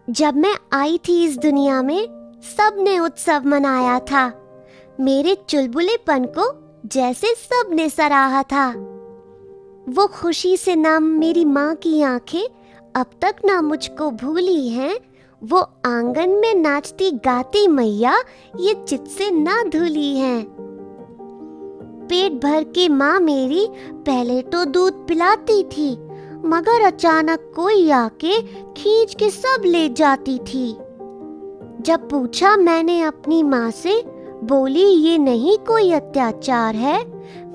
जब मैं आई थी इस दुनिया में, सबने उत्सव मनाया था। मेरे चुलबुलेपन को जैसे सबने सराहा था। वो खुशी से नम मेरी माँ की आंखें अब तक ना मुझको भूली हैं। वो आंगन में नाचती गाती मैया ये चित से ना धुली हैं। पेट भर के माँ मेरी पहले तो दूध पिलाती थी, मगर अचानक कोई आके खींच के सब ले जाती थी। जब पूछा मैंने अपनी माँ से, बोली ये नहीं कोई अत्याचार है,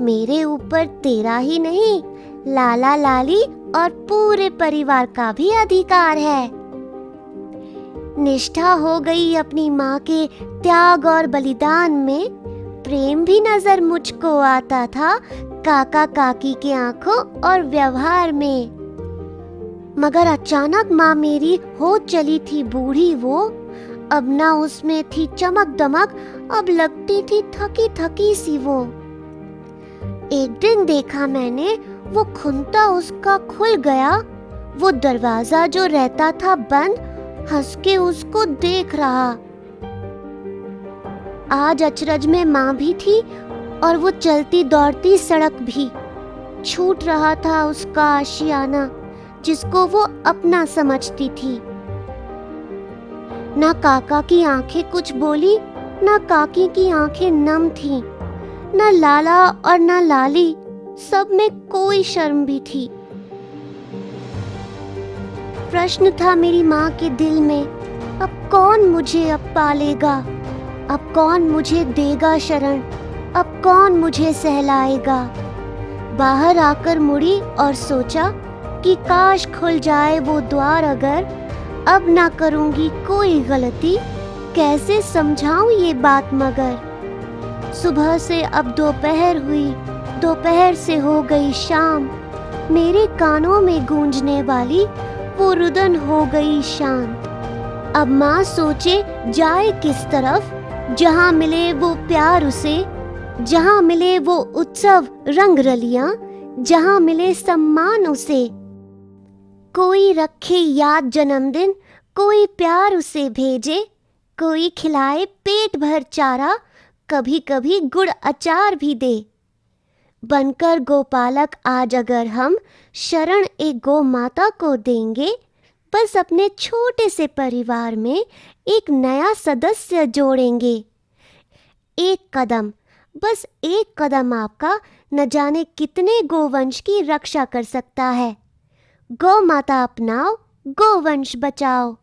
मेरे ऊपर तेरा ही नहीं, लाला लाली और पूरे परिवार का भी अधिकार है। निष्ठा हो गई अपनी माँ के त्याग और बलिदान में। प्रेम भी नजर मुझको आता था काका काकी के आंखों और व्यवहार में। मगर अचानक माँ मेरी हो चली थी बूढ़ी वो। अब ना उसमें थी चमक दमक, अब लगती थी थकी थकी सी वो। एक दिन देखा मैंने, वो खुंता उसका खुल गया। वो दरवाजा जो रहता था बंद, हंस के उसको देख रहा। आज अचरज में माँ भी थी और वो चलती दौड़ती सड़क भी। छूट रहा था उसका आशियाना जिसको वो अपना समझती थी। ना काका की आंखें कुछ बोली, ना काकी की आंखें नम थीं, ना लाला और ना लाली, सब में कोई शर्म भी थी। प्रश्न था मेरी माँ के दिल में, अब कौन मुझे अब पालेगा, अब कौन मुझे देगा शरण, अब कौन मुझे सहलाएगा। बाहर आकर मुड़ी और सोचा कि काश खुल जाए वो द्वार अगर, अब ना करूंगी कोई गलती, कैसे समझाऊं ये बात मगर। सुबह से अब दोपहर हुई, दोपहर से हो गई शाम, मेरे कानों में गूंजने वाली वो रुदन हो गई शांत। अब माँ सोचे जाए किस तरफ, जहाँ मिले वो प्यार उसे, जहाँ मिले वो उत्सव रंग रलियां, जहाँ मिले सम्मान उसे। कोई रखे याद जन्मदिन, कोई प्यार उसे भेजे, कोई खिलाए पेट भर चारा, कभी कभी गुड़ अचार भी दे। बनकर गोपालक आज अगर हम शरण एक गौ माता को देंगे, बस अपने छोटे से परिवार में एक नया सदस्य जोड़ेंगे। एक कदम, बस एक कदम आपका न जाने कितने गोवंश की रक्षा कर सकता है। गौ माता अपनाओ, गोवंश बचाओ।